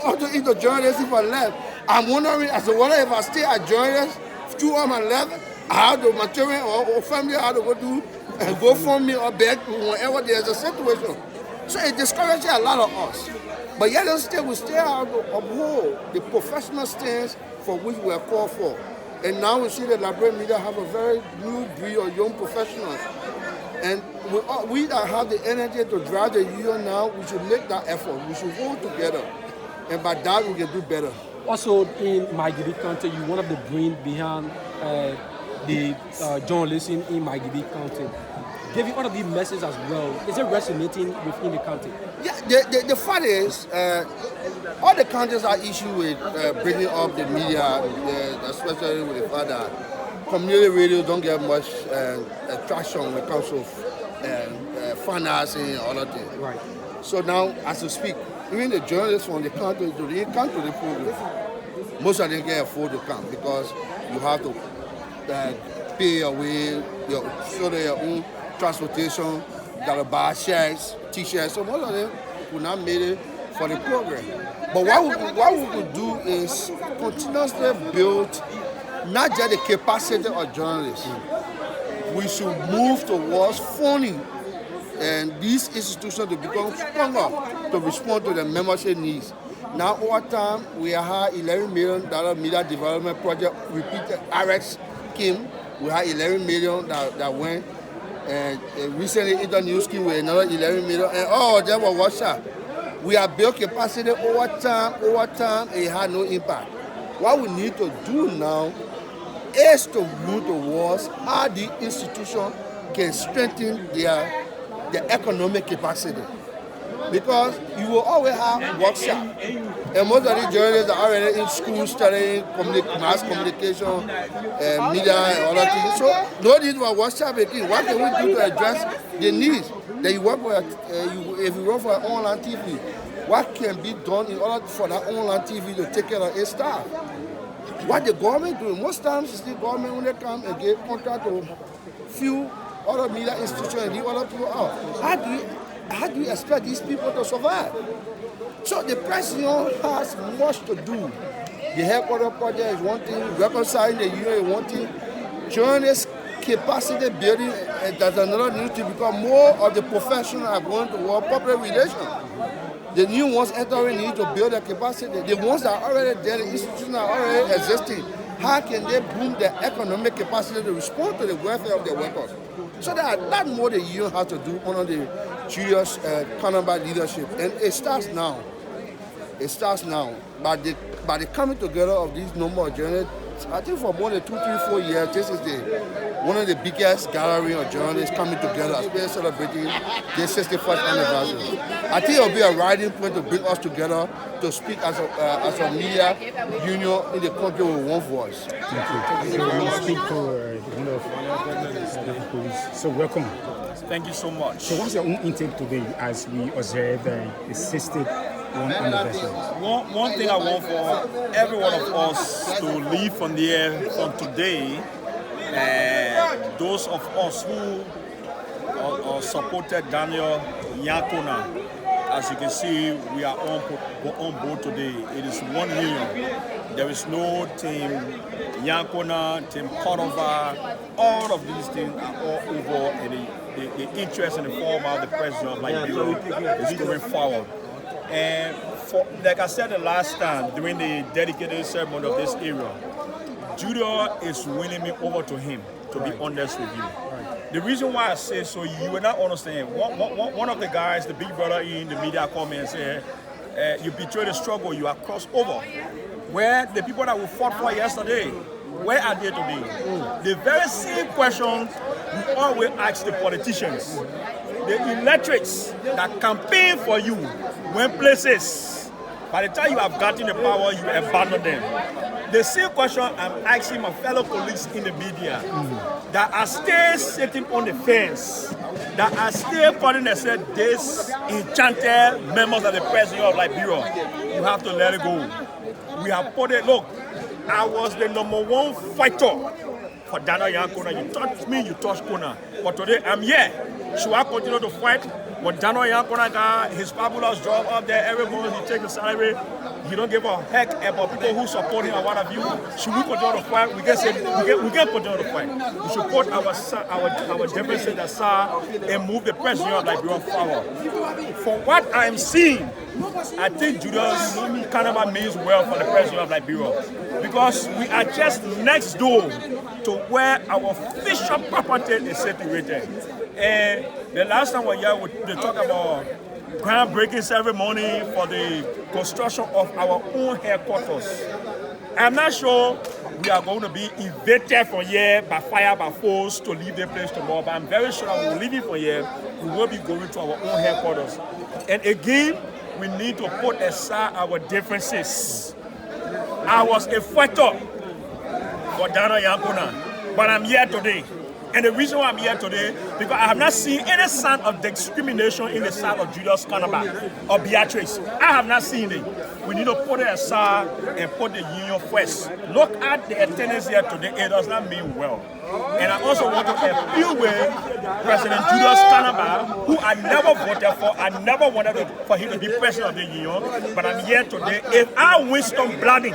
want to eat the journalists if I left. I'm wondering, I said, what if I stay at journalists through all my life? How do my children or family how to go do and go from me or beg whenever there's a situation. So it discourages a lot of us. But yet still, we still have to uphold the professional stance for which we are called for. And now we see that Liberian media have a very new breed of young professionals. And we that have the energy to drive the union now, we should make that effort. We should hold together. And by that, we can do better. Also, in Magidi County, you're one of the brains behind the journalism in Magidi County. Give you one of the messages as well. Is it resonating within the county? Yeah, the fact is, all the counties are issued with bringing up the media, especially with the fact that community radio don't get much traction when it comes to financing and other things. Right. So now, as we speak, even the journalists from the county, they come to the program. Most of them can't afford to come because you have to pay your way, your own transportation, you gotta buy shirts, t-shirts. So most of them will not make it for the program. But what we could do is continuously build not just the capacity of journalists. We should move towards funding and these institutions to become stronger to respond to the membership needs. Now over time, we had $11 million media development project repeated. RX came, we had $11 million that went. And recently in the new scheme with another 11 million, and that was what's up. We have built capacity over time, it had no impact. What we need to do now is to move towards how the institution can strengthen their economic capacity. Because you will always have workshop. And most of the journalists are already in school studying mass communication, media and all that things. So no need for a workshop again. What can we do to address the needs? That you work for, if you work for an online TV, what can be done in order for that online TV to take care of its staff? What the government doing? Most times it's the government when they come and get contract to few other media institutions and the other people out. How do you expect these people to survive? So the president has much to do. The headquarters project is one thing, reconciling the union is one thing, journalist capacity building, and there's another need to become more of the professionals are going toward public relations. The new ones entering need to build their capacity. The ones that are already there, the institutions are already existing. How can they boom their economic capacity to respond to the welfare of their workers? So that more the union has to do under the Julius Conrad leadership, and it starts now. It starts now. By the coming together of these number of journalists, I think for more than 2, 3, 4 years, this is one of the biggest gathering of journalists coming together, especially celebrating their 61st anniversary. I think it will be a riding point to bring us together to speak as a media union in the country with one voice. Thank you. So we speak to one of the police. So welcome. Thank you so much. So what's your own intake today as we observe the 61st anniversary? One thing I want for every one of us to leave from there from today, those of us who supported Daniel Yankona, as you can see, we are on board today. It is 1 million. There is no team Yankona, team Cordova. All of these things are all over, and the interest in the form of the president of Liberia is going forward. And like I said the last time during the dedicated ceremony of this area, Judah is winning me over to him, to be honest with you. The reason why I say so, you will not understand. One of the guys, the big brother in the media, called me and said, you betrayed the struggle, you are crossed over. Where the people that we fought for yesterday, where are they today? The very same question we always ask the politicians. The electorates that campaign for you when places, by the time you have gotten the power, you abandon them. The same question I'm asking my fellow colleagues in the media that are still sitting on the fence, that are still calling themselves this enchanted members of the president of Liberia. You have to let it go. We have put it, look, I was the #1 fighter for Daniel Yankona. You touched me, you touched Kona. But today I'm here. Should I continue to fight? But Dano Yankona got his fabulous job up there. Every month he takes a salary. He don't give a heck about people who support him and what have you. Should we continue to fight? We can say we can continue to fight. We should put our differences aside and move the president of Liberia forward. For what I'm seeing, I think Julius Carnival means well for the president of Liberia because we are just next door to where our official property is situated. And the last time we were here, they talked about groundbreaking ceremony for the construction of our own headquarters. I'm not sure we are going to be evicted from here by fire, by force to leave the place tomorrow, but I'm very sure that we will leave it from here. We will be going to our own headquarters. And again, we need to put aside our differences. I was a fighter for Dano Yankona, but I'm here today. And the reason why I'm here today, because I have not seen any sign of discrimination in the side of Julius Carnival or Beatrice. I have not seen it. We need to put it aside and put the union first. Look at the attendance here today. It does not mean well. And I also want to appeal with President Julius Carnival, who I never voted for. I never wanted for him to be president of the union. But I'm here today. If I Winston Blading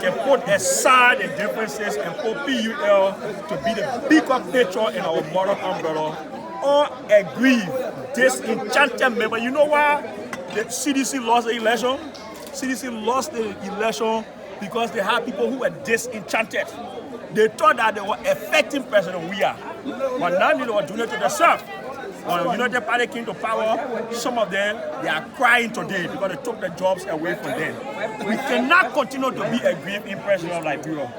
can put aside the differences and put PUL to be the bigger picture in our moral umbrella, or agree disenchanted member. You know why the CDC lost the election? CDC lost the election because they had people who were disenchanted. They thought that they were affecting President Weah, but now they were doing it to themselves. When the United Party came to power, some of them, they are crying today because they took the jobs away from them. We cannot continue to be a grieving president of Liberia.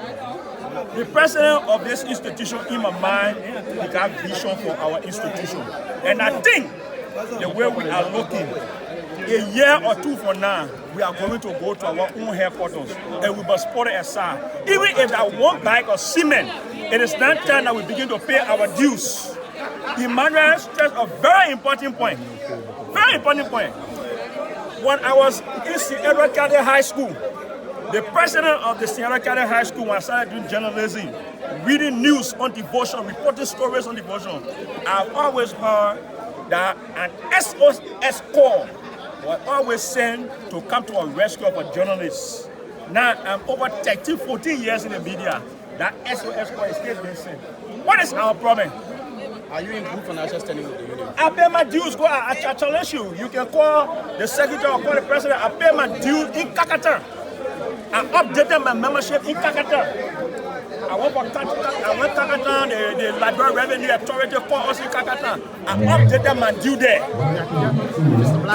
The president of this institution, in my mind, he got vision for our institution. And I think the way we are looking, a year or two from now, we are going to go to our own headquarters and we must put it aside. Even if that one bag of cement, it is not time that we begin to pay our dues. Emmanuel stressed a very important point. Very important point. When I was in Sierra County High School, the president of the Sierra County High School, when I started doing journalism, reading news on devotion, reporting stories on devotion, I've always heard that an SOS call was always sent to come to a rescue of a journalist. Now I'm over 13, 14 years in the media. That SOS call is still being sent. What is our problem? Are you in good financial standing with the union? I pay my dues. Go. I challenge you. You can call the secretary or call the president. I pay my dues in Kakatan. I updated my membership in Kakatan. I went Kakatan, the Liberia Revenue Authority called us in Kakatan. I updated my due there.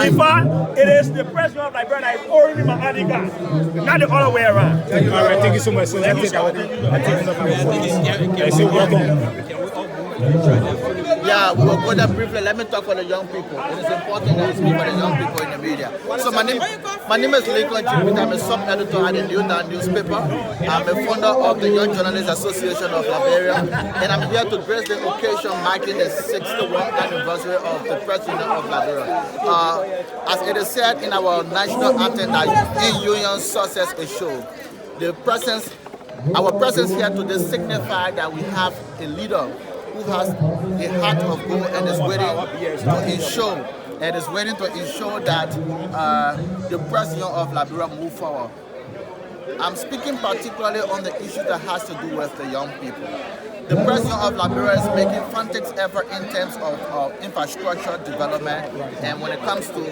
In fact, it is the president of Liberia that is owing me my ID card, not the other way around. All right, thank you so much. So I think I say welcome. Yeah, we will go there briefly. Let me talk for the young people. It is important that we speak for the young people in the media. So my name is Lincoln Jupiter. I'm a sub-editor at the New Dawn newspaper. I'm a founder of the Young Journalists Association of Liberia. And I'm here to grace the occasion marking the 61st anniversary of the President of Liberia. As it is said in our national anthem that in union success is shown. Our presence here today signifies that we have a leader who has a heart of gold and is waiting to ensure that the president of Liberia move forward. I'm speaking particularly on the issue that has to do with the young people. The president of Liberia is making frantic effort in terms of infrastructure development and when it comes to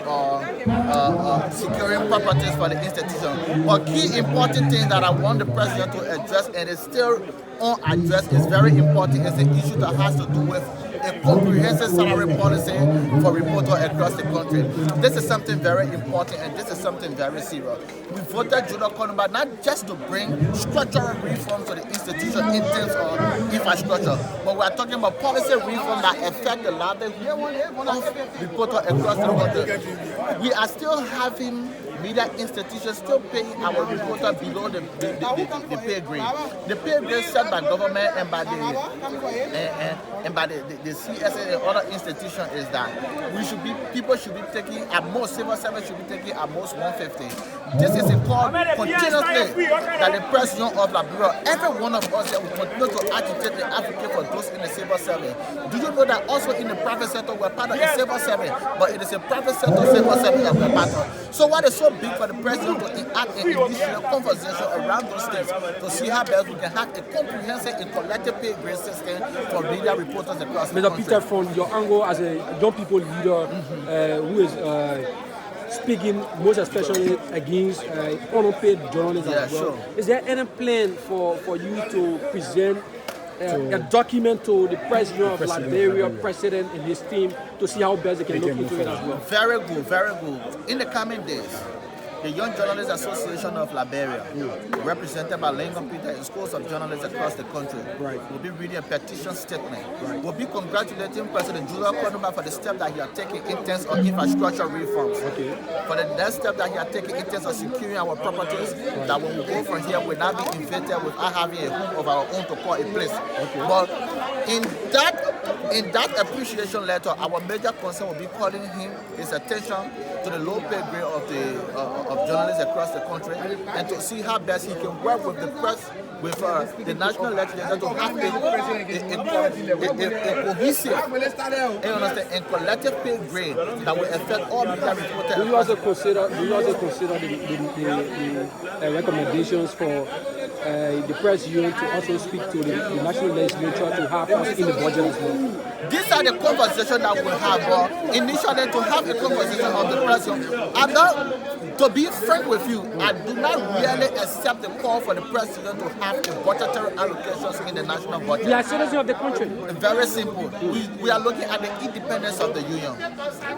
securing properties for the institution. But key important thing that I want the president to address and is still unaddressed is very important is the issue that has to do with a comprehensive salary policy for reporters across the country. This is something very important and this is something very serious. We voted Julius Carnival not just to bring structural reforms to the institution in terms of infrastructure, but we are talking about policy reform that affect the livelihood of reporters across the country. We are still having media institutions still paying our reporter below the pay grade. The pay grade set by government and by the CSA and other institutions is that people should be taking at most, civil servants should be taking at most 150. This is a call continuously that the president of Liberia, every one of us that will continue to agitate and advocate for those in the civil service. Do you know that also in the private sector we're part of the civil service, but it is a private sector civil service that we're part of. So what is so big for the president to enact an initial conversation around those things to see how best we can have a comprehensive and collective pay grade system for media reporters across the country. Mr. Peter, from your angle as a young people leader who is speaking most especially against unpaid journalists as well, is there any plan for you to present a document to the president of Liberia, president and his team, to see how best they can look into it as well? Very good, very good. In the coming days, the Young Journalists Association of Liberia, represented by Lincoln Peter and schools of journalists across the country, will be reading a petition statement. Will be congratulating President Julius Konumba for the step that he has taken in terms of infrastructure reforms. For the next step that he has taken in terms of securing our properties, that when we go from here, we'll not be invaded without having a home of our own to call a place. But in that appreciation letter, our major concern will be calling his attention to the low pay grade of journalists across the country, and to see how best he can work with the press, with the national legislature, to have a cohesive and collective pay grade that will affect all media reporters. Do you also consider the recommendations for the press union to also speak to the national legislature to have us in the budget as well? These are the conversations that we have. Initially, to have a conversation on the press union. To be frank with you, I do not really accept the call for the president to have a budgetary allocations in the national budget. We are citizens of the country. Very simple. We are looking at the independence of the union.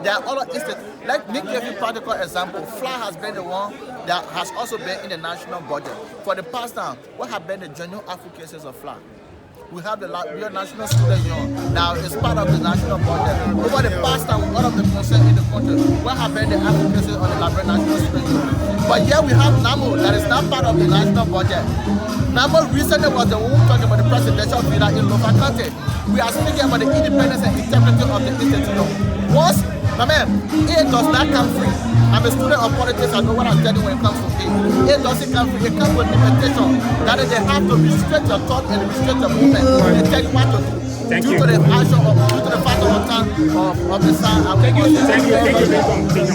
There are other instances. Let me give you a practical example. FLA has been the one that has also been in the national budget. For the past time, what have been the genuine advocacies of FLA? We have the National Student Union. Now it's part of the national budget. Over the past time, one of the concerns in the country, what have been the advocacy on the Liberia National Student Union? But here we have NAMO that is not part of the national budget. NAMO recently was the one talking about the presidential villa in Lofa County. We are speaking about the independence and integrity of the institution. Once, aid does not come free. I'm a student of politics, I know what I'm telling when it comes to aid. Aid doesn't come free, it comes with limitation. That is, they have to restrict your thought and restrict your movement. They tell you what to do. Due to the action of the fact of the time of the sun. Thank you.